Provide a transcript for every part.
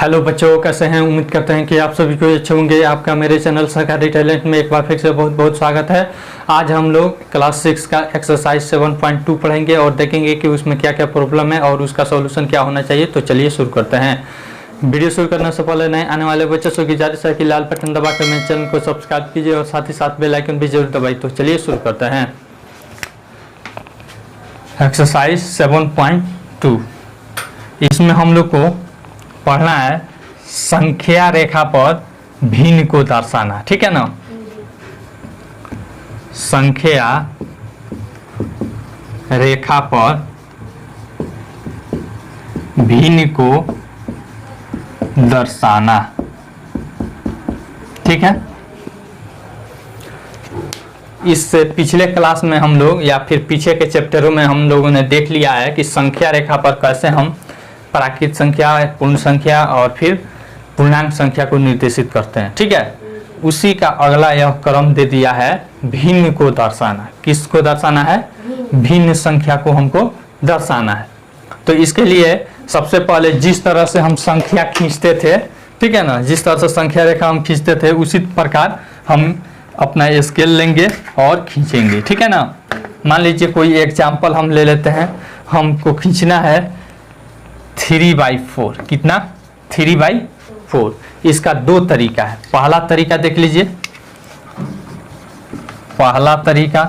Hello बच्चों, कैसे हैं? उम्मीद करते हैं कि आप सभी को अच्छे होंगे। आपका मेरे चैनल सरकारी टैलेंट में एक बार फिर से बहुत बहुत स्वागत है। आज हम लोग क्लास 6 का एक्सरसाइज 7.2 पढ़ेंगे और देखेंगे कि उसमें क्या क्या प्रॉब्लम है और उसका सॉल्यूशन क्या होना चाहिए। तो चलिए शुरू करते हैं। वीडियो शुरू करने से पहले नए आने वाले बच्चों से गुजारिश है कि लाल बटन दबाकर मेरे चैनल को सब्सक्राइब कीजिए और साथ ही साथ बेल आइकन भी जरूर दबाइए। तो चलिए शुरू करते हैं। एक्सरसाइज 7.2, इसमें हम लोग को पढ़ना है संख्या रेखा पर भिन्न को दर्शाना। ठीक है ना? संख्या रेखा पर भिन्न को दर्शाना। ठीक है, इससे पिछले क्लास में हम लोग या फिर पीछे के चैप्टरों में हम लोगों ने देख लिया है कि संख्या रेखा पर कैसे हम प्राकृत संख्या, पूर्ण संख्या और फिर पूर्णांक संख्या को निर्देशित करते हैं। ठीक है, उसी का अगला यह क्रम दे दिया है भिन्न को दर्शाना। किसको दर्शाना है? भिन्न संख्या को हमको दर्शाना है। तो इसके लिए सबसे पहले जिस तरह से हम संख्या खींचते थे, ठीक है ना, जिस तरह से संख्या रेखा हम खींचते थे उसी प्रकार हम अपना स्केल लेंगे और खींचेंगे। ठीक है ना? मान लीजिए कोई एग्जाम्पल हम ले लेते हैं। हमको खींचना है 3/4। कितना? 3/4। इसका दो तरीका है। पहला तरीका देख लीजिए। पहला तरीका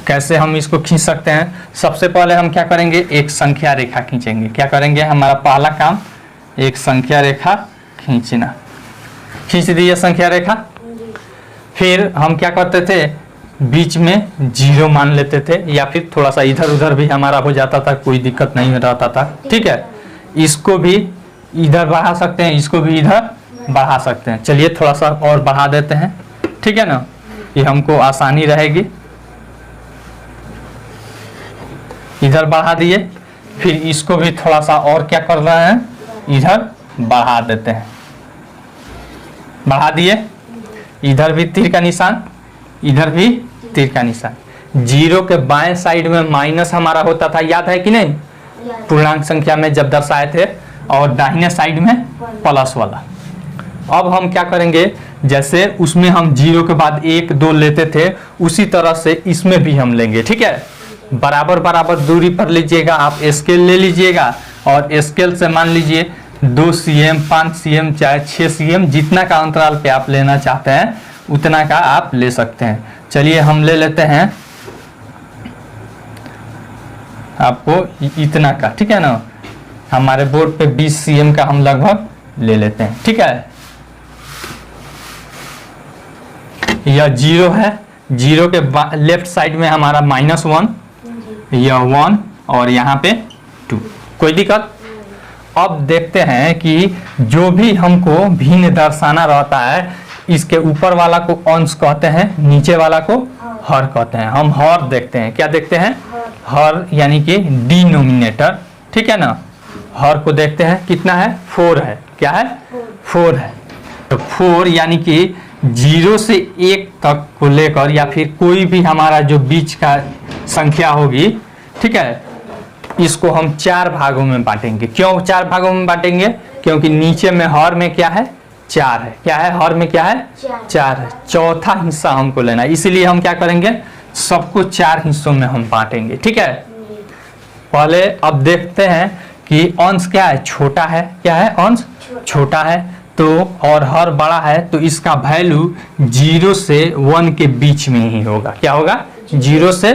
कैसे हम इसको खींच सकते हैं? सबसे पहले हम क्या करेंगे? एक संख्या रेखा खींचेंगे। क्या करेंगे? हमारा पहला काम एक संख्या रेखा खींचना। खींच दिए संख्या रेखा। फिर हम क्या करते थे? बीच में 0 मान लेते थे या फिर थोड़ा सा इधर उधर भी हमारा हो जाता था, कोई दिक्कत नहीं रहता था। ठीक है, इसको भी इधर बढ़ा सकते हैं, इसको भी इधर बढ़ा सकते हैं। चलिए थोड़ा सा और बढ़ा देते हैं। ठीक है ना, ये हमको आसानी रहेगी। इधर बढ़ा दिए, फिर इसको भी थोड़ा सा और क्या कर रहे हैं? इधर बढ़ा देते हैं। बढ़ा दिए, इधर भी तीर का निशान, इधर भी तीर का निशान। 0 के बाएं साइड में माइनस हमारा होता था, याद है कि नहीं? पूर्णांक संख्या में जब दर्शाए थे, और दाहिने साइड में प्लस वाला। अब हम क्या करेंगे? जैसे उसमें हम 0 के बाद 1 2 लेते थे, उसी तरह से इसमें भी हम लेंगे। ठीक है, बराबर बराबर दूरी पर लीजिएगा। आप स्केल ले लीजिएगा और स्केल से मान लीजिए 2 cm, 5 cm, चाहे 6 cm, जितना का अंतराल पे आप लेना चाहते हैं उतना का आप ले सकते हैं। चलिए हम ले लेते हैं आपको इतना का। ठीक है ना, हमारे बोर्ड पे 20 cm का हम लगभग ले लेते हैं। ठीक है, यह 0 है। 0 के लेफ्ट साइड में हमारा -1, यह 1 और यहाँ पे 2। कोई दिक्कत? अब देखते हैं कि जो भी हमको भिन्न दर्शाना रहता है, इसके ऊपर वाला को अंश कहते हैं, नीचे वाला को हर कहते हैं। हम हर देखते हैं। क्या देखते हैं? हर यानी कि डिनोमिनेटर। ठीक है ना, हर को देखते हैं। कितना है? 4 है। क्या है? 4 है। तो 4 यानी कि 0 से 1 तक को लेकर या फिर कोई भी हमारा जो बीच का संख्या होगी, ठीक है, इसको हम 4 भागों में बांटेंगे। क्यों 4 भागों में बांटेंगे? क्योंकि नीचे में हर में क्या है? 4 है। क्या है? हर में क्या है? 4 है। चौथा हिस्सा हमको लेना है, इसीलिए हम क्या करेंगे? सबको 4 हिस्सों में हम बांटेंगे। ठीक है, पहले अब देखते हैं कि अंश क्या है? छोटा है। क्या है? अंश छोटा है। तो और हर बड़ा है, तो इसका वैल्यू 0 से 1 के बीच में ही होगा। क्या होगा? 0 से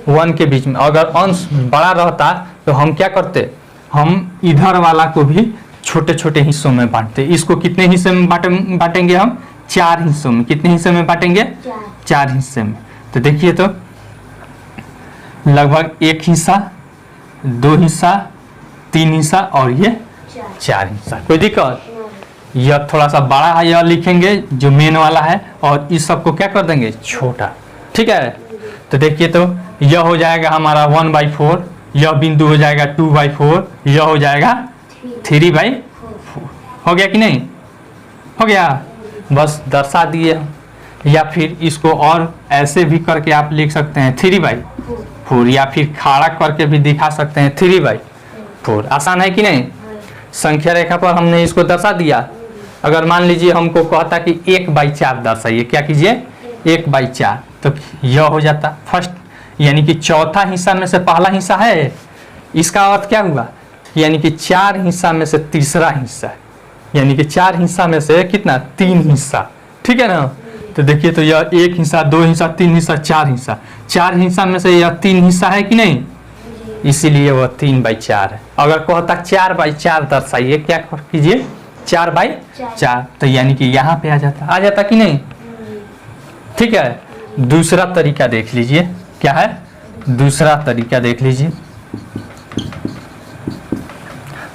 1 के बीच में। अगर अंश बड़ा रहता तो हम क्या करते? हम इधर वाला को भी छोटे छोटे हिस्सों में बांटते। इसको कितने हिस्से में बांटेंगे हम? 4 हिस्सों में। कितने हिस्से में बांटेंगे? 4 हिस्से में। तो देखिए, तो लगभग 1 हिस्सा, 2 हिस्सा, 3 हिस्सा और ये 4 हिस्सा। कोई दिक्कत? यह थोड़ा सा बड़ा है, यह लिखेंगे जो मेन वाला है, और इस सबको क्या कर देंगे? छोटा। ठीक है, तो देखिए तो यह हो जाएगा हमारा 1/4, यह बिंदु हो जाएगा 2/4, यह हो जाएगा 3/4। हो गया कि नहीं? हो गया, बस दर्शा दिए। या फिर इसको और ऐसे भी करके आप लिख सकते हैं 3/4, या फिर खड़ा करके भी दिखा सकते हैं 3/4। आसान है कि नहीं? संख्या रेखा पर हमने इसको दर्शा दिया। अगर मान लीजिए हमको कहता कि 1/4 दर्शाइए, क्या कीजिए? 1/4, तो यह हो जाता फर्स्ट, यानी कि चौथा हिस्सा में से पहला हिस्सा है। इसका अर्थ क्या हुआ? यानी कि 4 हिस्सा में से तीसरा हिस्सा, यानी कि 4 हिस्सा में से कितना? 3 हिस्सा। ठीक है ना? तो देखिए तो यह 1 हिस्सा, 2 हिस्सा, 3 हिस्सा, 4 हिस्सा। 4 हिस्सा में से यह 3 हिस्सा है कि नहीं? इसीलिए वह 3/4 है। अगर कहता 4/4 दर्शाइए, क्या कीजिए? 4/4, तो यानी कि यहाँ पे आ जाता कि नहीं? ठीक है। दूसरा तरीका देख लीजिए, क्या है दूसरा तरीका? देख लीजिए,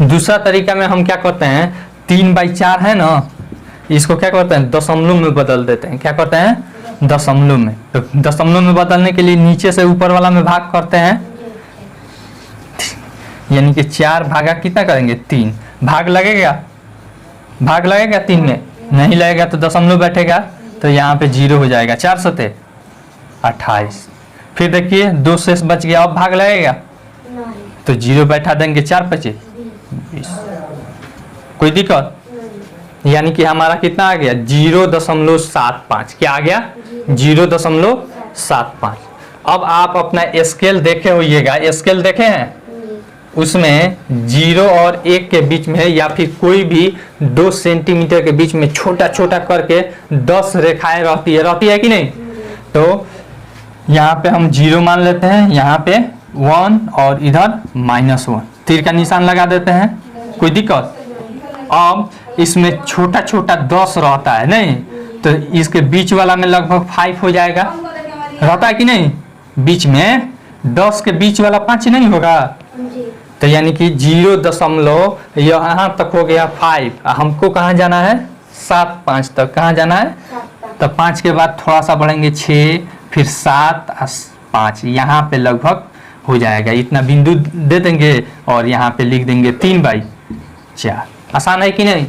दूसरा तरीका में हम क्या करते हैं? 3/4 है ना, इसको क्या करते हैं? दशमलव में बदल देते हैं। क्या करते हैं? दशमलव में। तो दशमलव में बदलने के लिए नीचे से ऊपर वाला में भाग करते हैं, यानी कि 4 भागा कितना करेंगे? 3। भाग लगेगा? 3 में नहीं लगेगा तो दशमलव बैठेगा, तो यहाँ पे 0 हो जाएगा। 4 सते 28। फिर देखिए 2 शेष बच गया, अब भाग लगेगा तो 0 बैठा देंगे। 4 × 5 = 20। कोई दिक्कत? यानी कि हमारा कितना आ गया? 0.75। क्या आ गया? 0.75। अब आप अपना स्केल देखे होइएगा, स्केल देखे हैं? उसमें 0 और 1 के बीच में, या फिर कोई भी 2 सेंटीमीटर के बीच में छोटा छोटा करके 10 रेखाएं रहती है कि नहीं? तो यहाँ पे हम 0 मान लेते हैं, यहाँ पे 1 और इधर -1, तीर का निशान लगा देते हैं। कोई दिक्कत? अब इसमें छोटा छोटा 10 रहता है नहीं, तो इसके बीच वाला में लगभग 5 हो जाएगा। रहता है कि नहीं? बीच में 10 के बीच वाला 5 नहीं होगा? तो यानी कि 0. यहाँ तक हो गया 5। हमको कहाँ जाना है? 7, 5 तक। कहाँ जाना है? तो 5 के बाद थोड़ा सा बढ़ेंगे 6, फिर 7, 5, यहाँ पे लगभग हो जाएगा। इतना बिंदु दे देंगे और यहाँ पे लिख देंगे 3/4। आसान है कि नहीं?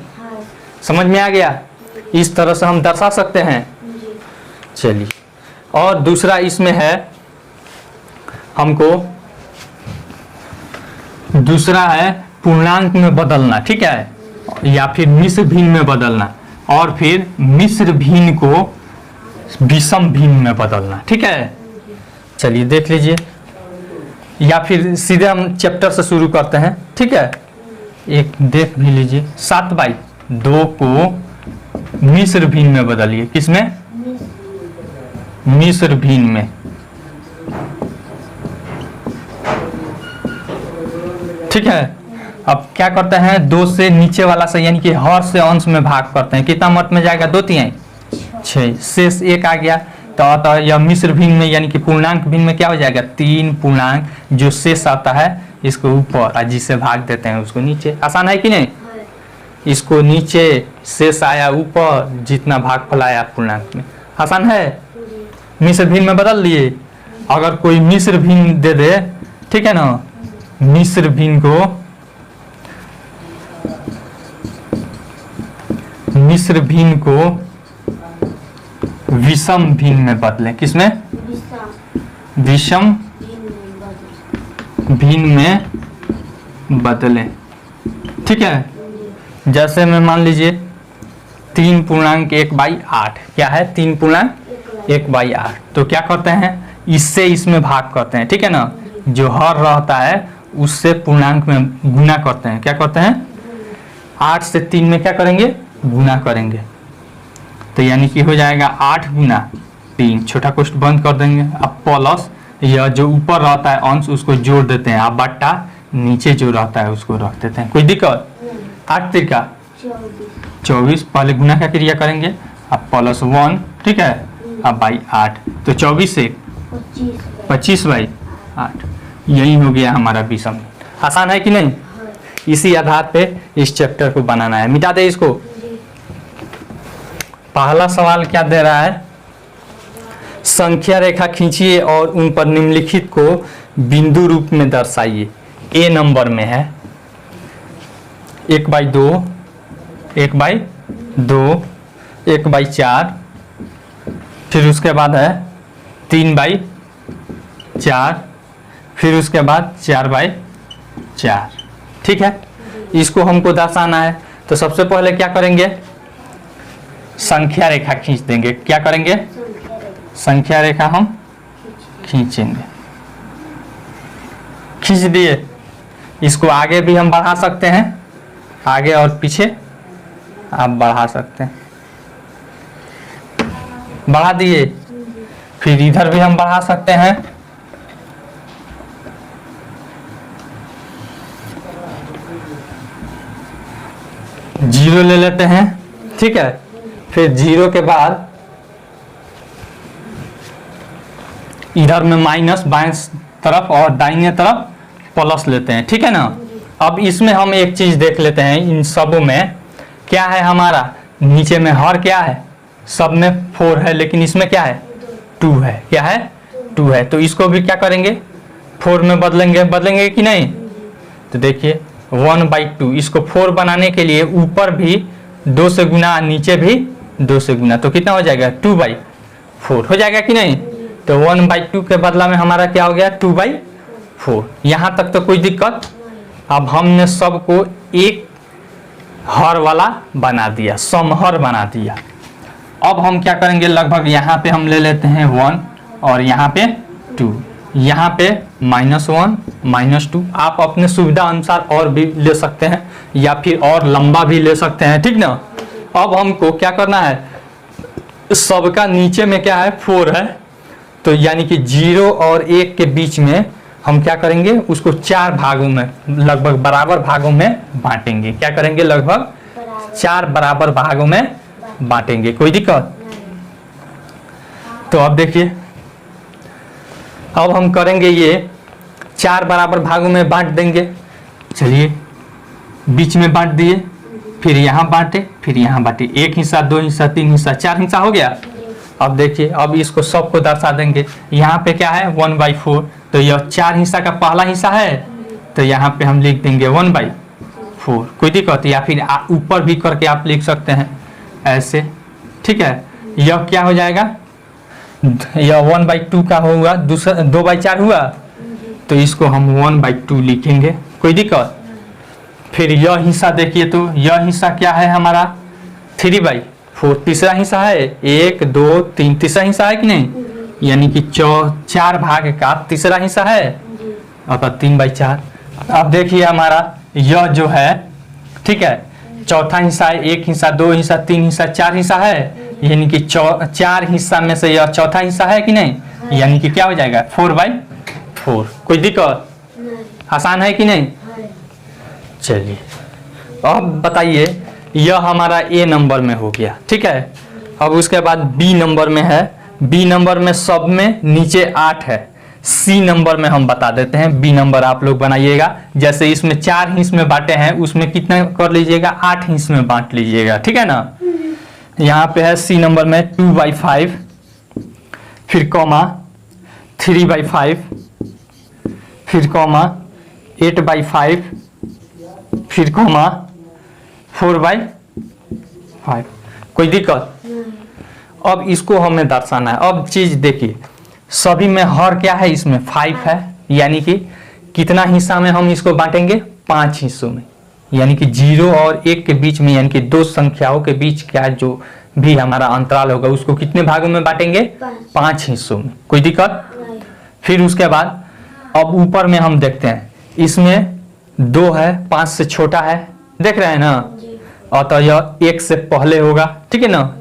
समझ में आ गया? इस तरह से हम दर्शा सकते हैं। चलिए, और दूसरा इसमें है, हमको दूसरा है पूर्णांक में बदलना। ठीक है? या फिर मिश्र भिन्न में बदलना, और फिर मिश्र भिन्न को विषम भिन्न में बदलना। ठीक है? चलिए देख लीजिए, या फिर सीधे हम चैप्टर से शुरू करते हैं। ठीक है? एक देख भी लीजिए, 7/2 को मिश्र भिन्न में बदलिए। किसमें? मिश्र भिन्न में। ठीक है? अब क्या करते हैं? 2 से नीचे वाला से, यानी कि हर से अंश में भाग करते हैं। कितना मत में जाएगा? 2×3 6, शेष 1 आ गया। तो यह मिश्र भिन्न में, यानी कि पूर्णांक भिन्न में क्या हो जाएगा? 3 पूर्णांक जो शेष आता है इसको ऊपर, और जिसे भाग देते हैं उसको नीचे। आसान है कि नहीं? इसको नीचे, शेष आया ऊपर, जितना भागफल आया पूर्णांक में। आसान है? मिश्र भिन्न में बदल दिए। अगर कोई मिश्र भिन्न दे दे, ठीक है ना, मिश्र भिन्न को विषम भिन्न में बदलें। किसमें? विषम भिन्न में बदलें। ठीक है? जैसे में मान लीजिए 3.1/8। क्या है? 3.1/8। तो क्या करते हैं? इससे इसमें भाग करते हैं। ठीक है ना? जो हर रहता है उससे पूर्णांक में गुना करते हैं। क्या करते हैं? 8 से 3 में क्या करेंगे? गुना करेंगे। तो यानी कि हो जाएगा 8 × 3, छोटा कोष्ठ बंद कर देंगे। अब प्लस यह जो ऊपर रहता है अंश उसको जोड़ देते हैं। अब बट्टा नीचे जो रहता है उसको रख देते हैं। कोई दिक्कत? 8 × 3 = 24। पहले गुना का क्रिया करेंगे, अब +1। ठीक है? अब 8, तो 24 से 25/8। यही हो गया हमारा विषम। आसान है कि नहीं? इसी आधार पे इस चैप्टर को बनाना है। मिटा दे इसको। पहला सवाल क्या दे रहा है? संख्या रेखा खींचिए और उन पर निम्नलिखित को बिंदु रूप में दर्शाइए। ए नंबर में है 1/2, 1/2, 1/4, फिर उसके बाद है 3/4, फिर उसके बाद 4/4। ठीक है, इसको हमको दर्शाना है तो सबसे पहले क्या करेंगे, संख्या रेखा खींच देंगे। क्या करेंगे, संख्या रेखा हम खींचेंगे। खींच दिए, इसको आगे भी हम बढ़ा सकते हैं, आगे और पीछे आप बढ़ा सकते हैं। बढ़ा दिए, फिर इधर भी हम बढ़ा सकते हैं। जीरो ले लेते हैं, ठीक है। फिर जीरो के बाद इधर में माइनस बाएं तरफ और दाहिने तरफ प्लस लेते हैं, ठीक है ना। अब इसमें हम एक चीज देख लेते हैं, इन सबों में क्या है, हमारा नीचे में हर क्या है, सब में 4 है, लेकिन इसमें क्या है 2 है। क्या है 2 है, तो इसको भी क्या करेंगे 4 में बदलेंगे कि नहीं। तो देखिए 1/2, इसको 4 बनाने के लिए ऊपर भी 2 से गुना, नीचे भी 2 से गुना, तो कितना हो जाएगा 2/4 हो जाएगा कि नहीं। तो 1/2 के बदला में हमारा क्या हो गया 2/4। यहाँ तक तो कोई दिक्कत। अब हमने सबको एक हर वाला बना दिया, समहर बना दिया। अब हम क्या करेंगे, लगभग यहाँ पे हम ले लेते हैं 1 और यहाँ पे 2, यहाँ पे -1 -2। आप अपने सुविधा अनुसार और भी ले सकते हैं या फिर और लंबा भी ले सकते हैं, ठीक ना। अब हमको क्या करना है, सबका नीचे में क्या है 4 है, तो यानी कि 0 और 1 के बीच में हम क्या करेंगे, उसको 4 भागों में, लगभग बराबर भागों में बांटेंगे। क्या करेंगे, लगभग 4 बराबर भागों में बांटेंगे। कोई दिक्कत। तो अब देखिए, अब हम करेंगे ये 4 बराबर भागों में बांट देंगे। चलिए, बीच में बांट दिए, फिर यहाँ बांटे, फिर यहाँ बांटे, 1 हिस्सा 2 हिस्सा 3 हिस्सा 4 हिस्सा हो गया। अब देखिए, अब इसको सबको दर्शा देंगे। यहाँ पे क्या है 1/4, तो यह 4 हिस्सा का पहला हिस्सा है, तो यहाँ पे हम लिख देंगे 1/4। कोई दिक्कत, या फिर ऊपर भी करके आप लिख सकते हैं ऐसे, ठीक है। यह क्या हो जाएगा, यह 1/2 का होगा, दूसरा 2/4 हुआ, तो इसको हम 1/2 लिखेंगे। कोई दिक्कत। फिर यह हिस्सा देखिए, तो यह हिस्सा क्या है हमारा 3/4, तीसरा हिस्सा है, 1 2 3, तीसरा हिस्सा है कि नहीं, यानी कि 4 भाग का तीसरा हिस्सा है, अतः 3/4। अब देखिए हमारा यह जो है, ठीक है, चौथा हिस्सा है, 1 हिस्सा 2 हिस्सा 3 हिस्सा 4 हिस्सा है, यानी कि 4 हिस्सा में से यह चौथा हिस्सा है कि नहीं, यानी कि क्या हो जाएगा 4/4। कोई दिक्कत, आसान है कि नहीं। चलिए, अब बताइए, यह हमारा ए नंबर में हो गया, ठीक है। अब उसके बाद बी नंबर में है, बी नंबर में सब में नीचे 8 है। सी नंबर में हम बता देते हैं, बी नंबर आप लोग बनाइएगा। जैसे इसमें 4 हिस्से में बांटे हैं, उसमें कितना कर लीजिएगा 8 हिस्से में बांट लीजिएगा, ठीक है ना। यहाँ पे है सी नंबर में 2/5, फिर कॉमा 3/5, फिर कॉमा 8/5, फिर कॉमा 4/5। कोई दिक्कत। अब इसको हमें दर्शाना है। अब चीज देखिए, सभी में हर क्या है, इसमें 5 है, यानी कि कितना हिस्सा में हम इसको बांटेंगे 5 हिस्सों में, यानी कि 0 और 1 के बीच में, यानी कि 2 संख्याओं के बीच क्या जो भी हमारा अंतराल होगा उसको कितने भागों में बांटेंगे 5 हिस्सों में। कोई दिक्कत। फिर उसके बाद अब ऊपर में हम देखते हैं, इसमें 2 है, 5 से छोटा है, देख रहे हैं ना, अतः यह 1 से पहले होगा, ठीक है ना।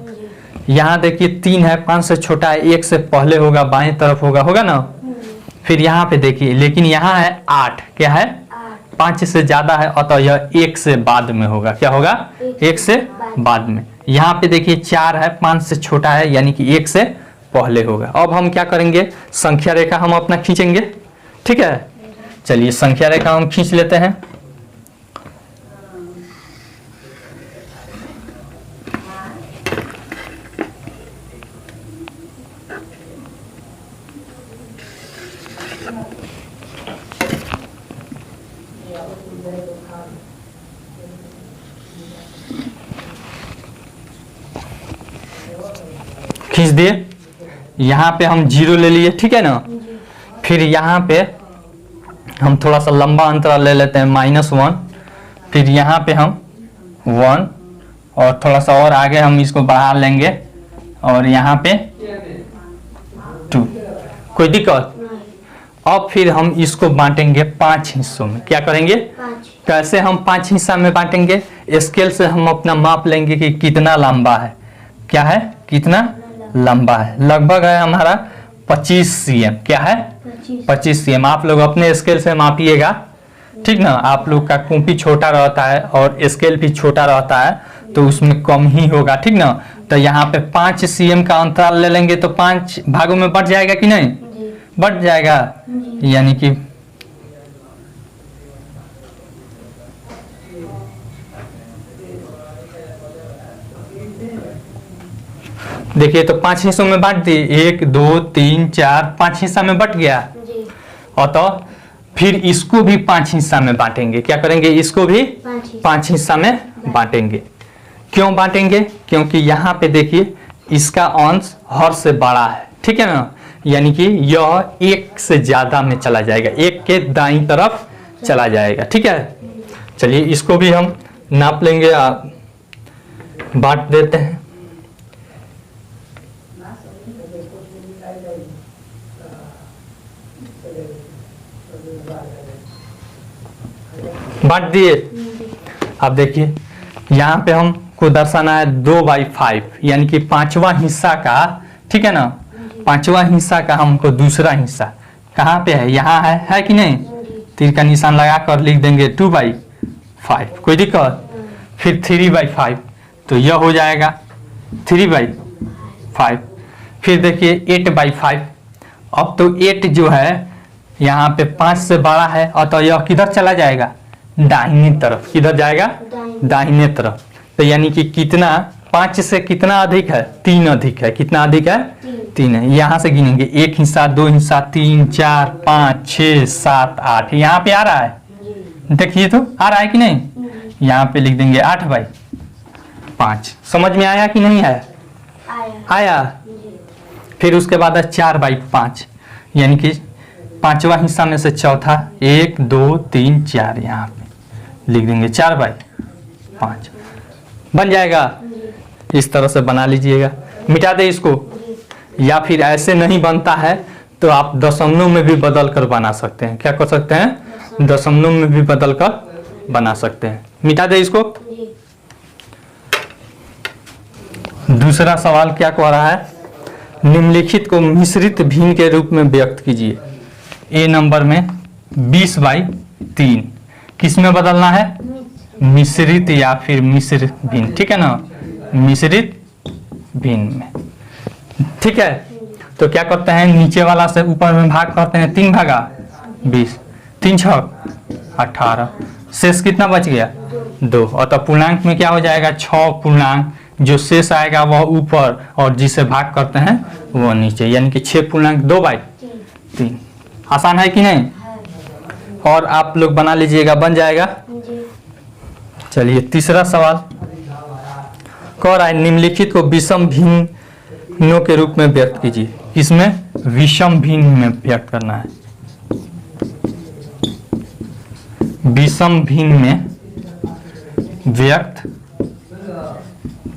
यहाँ देखिए 3 है, 5 से छोटा है, 1 से पहले होगा, बाएं तरफ होगा ना। फिर यहाँ पे देखिए, लेकिन यहाँ है 8, क्या है 5 से ज्यादा है, अतः यह 1 से बाद में होगा। क्या होगा 1 से बाद में। यहाँ पे देखिए 4 है, 5 से छोटा है, यानी कि 1 से पहले होगा। अब हम क्या करेंगे, संख्या रेखा हम अपना खींचेंगे, ठीक है। चलिए, संख्या रेखा हम खींच लेते हैं। खींच दिए, यहाँ पे हम 0 ले लिए, ठीक है ना। फिर यहाँ पे हम थोड़ा सा लंबा अंतराल ले लेते हैं -1, फिर यहाँ पे हम 1 और थोड़ा सा और आगे हम इसको बढ़ा लेंगे और यहाँ पे 2। कोई दिक्कत? अब फिर हम इसको बांटेंगे 5 हिस्सों में। क्या करेंगे? कैसे हम 5 हिस्सा में बांटेंगे? स्केल से हम अपना माप लेंगे कि कितना लंबा है। क्या है? कितना लंबा है? लगभग है हमारा 25 cm। क्या है? 25 cm। आप लोग अपने स्केल से मापिएगा, ठीक ना। आप लोग का कॉपी छोटा रहता है और स्केल भी छोटा रहता है तो उसमें कम ही होगा, ठीक ना। तो यहाँ पे 5 cm का अंतराल ले लेंगे तो 5 भागों में बढ़ जाएगा कि नहीं? बढ़ जाएगा, यानी कि देखिए तो 5 हिस्सों में बांट दिए, 1 2 3 4 5 हिस्सा में बट गया। और तो फिर इसको भी 5 हिस्सा में बांटेंगे। क्या करेंगे? इसको भी 5 हिस्सा में बांटेंगे। क्यों बांटेंगे? क्योंकि यहाँ पे देखिए इसका अंश हर से बड़ा है, ठीक है ना। यानी कि यह 1 से ज्यादा में चला जाएगा, 1 के दाईं तरफ चला जाएगा, ठीक है। चलिए इसको भी हम नाप लेंगे, बांट देते हैं। बांट दिए। अब देखिए यहाँ पे हमको दर्शाना है 2/5, यानी कि 5वां हिस्सा का, ठीक है ना। 5वां हिस्सा का हमको दूसरा हिस्सा कहाँ पे है? यहाँ है कि नहीं? तीर का निशान लगा कर लिख देंगे 2/5। कोई दिक्कत? फिर 3/5, तो यह हो जाएगा 3/5। फिर देखिए 8/5। अब तो 8 जो है यहाँ पे 5 से बड़ा है और तो यह किधर चला जाएगा? दाहिनी तरफ। किधर जाएगा? दाहिने तरफ। तो यानी कि कितना 5 से कितना अधिक है? 3 अधिक है। कितना अधिक है? 3 है। यहाँ से गिनेंगे 1 हिस्सा 2 हिस्सा 3 4 5 6 7 8। यहाँ पे आ रहा है, देखिए तो आ रहा है कि नहीं? यहाँ पे लिख देंगे 8/5। समझ में आया कि नहीं आया? आया। फिर उसके बाद है 4/5, यानी कि 5वां हिस्सा में से चौथा, 1 2 3 4, यहाँ पे लिख देंगे 4/5। बन जाएगा। इस तरह से बना लीजिएगा। मिटा दे इसको, या फिर ऐसे नहीं बनता है तो आप दशमलव में भी बदल कर बना सकते हैं। क्या कर सकते हैं? दशमलव में भी बदल कर बना सकते हैं। मिटा दे इसको। दूसरा सवाल क्या कह रहा है? निम्नलिखित को मिश्रित भिन्न के रूप में व्यक्त कीजिए। ए नंबर में 20/3 किस में बदलना है? मिश्रित या फिर मिश्र भिन्न, ठीक है ना। मिश्रित भिन्न में, ठीक है। तो क्या करते हैं? नीचे वाला से ऊपर में भाग करते हैं, 3 भागा 20, 3 छक 18, शेष कितना बच गया? 2। और तो पूर्णांक में क्या हो जाएगा? 6 पूर्णांक, जो शेष आएगा वह ऊपर और जिसे भाग करते हैं वो नीचे, यानी कि 6 पूर्णांक 2/3। आसान है कि नहीं? और आप लोग बना लीजिएगा, बन जाएगा। चलिए तीसरा सवाल कह रहा है निम्नलिखित को विषम भिन्नों के रूप में व्यक्त कीजिए। इसमें विषम भिन्न में व्यक्त करना है। विषम भिन्न में व्यक्त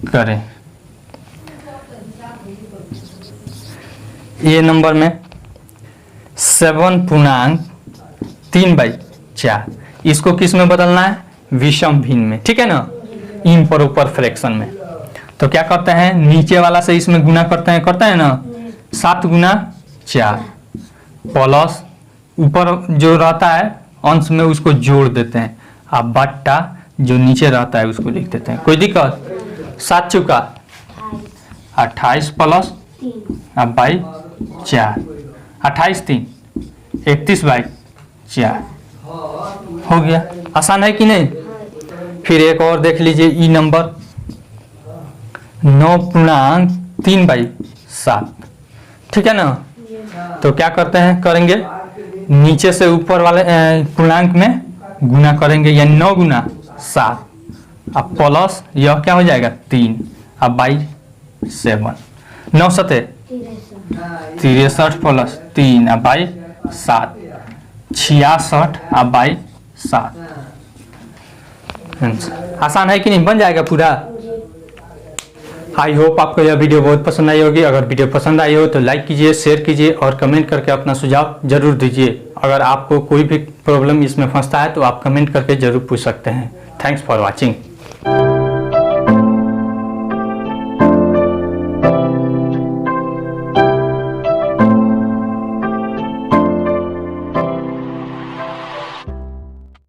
करें। ए नंबर में 7 पूर्णांक 3/4, इसको किस में बदलना है? विषम भिन्न में, ठीक है ना। इम्प्रॉपर फ्रैक्शन में। तो क्या करते हैं? नीचे वाला से इसमें गुना करते हैं ना, 7 गुना 4 प्लस ऊपर जो रहता है अंश में उसको जोड़ देते हैं, अब बट्टा जो नीचे रहता है उसको लिख देते हैं। कोई दिक्कत? 7 चुका 28 प्लस अब 4, 28 3 31/4 हो गया। आसान है कि नहीं? फिर एक और देख लीजिए, ई नंबर 9 पूर्णांक 3/7, ठीक है ना। तो क्या करते हैं? करेंगे नीचे से ऊपर वाले पूर्णांक में गुना करेंगे, यानी 9 गुना 7, अब प्लस यह क्या हो जाएगा 3, अब बाई 7, 9 सते 63 प्लस 3 अब बाई 7, 66 अब बाई 7। आसान है कि नहीं, बन जाएगा पूरा। आई होप आपको यह वीडियो बहुत पसंद आई होगी। अगर वीडियो पसंद आई हो तो लाइक कीजिए, शेयर कीजिए और कमेंट करके अपना सुझाव जरूर दीजिए। अगर आपको कोई भी प्रॉब्लम इसमें फंसता है तो आप कमेंट करके जरूर पूछ सकते हैं। Thanks for watching.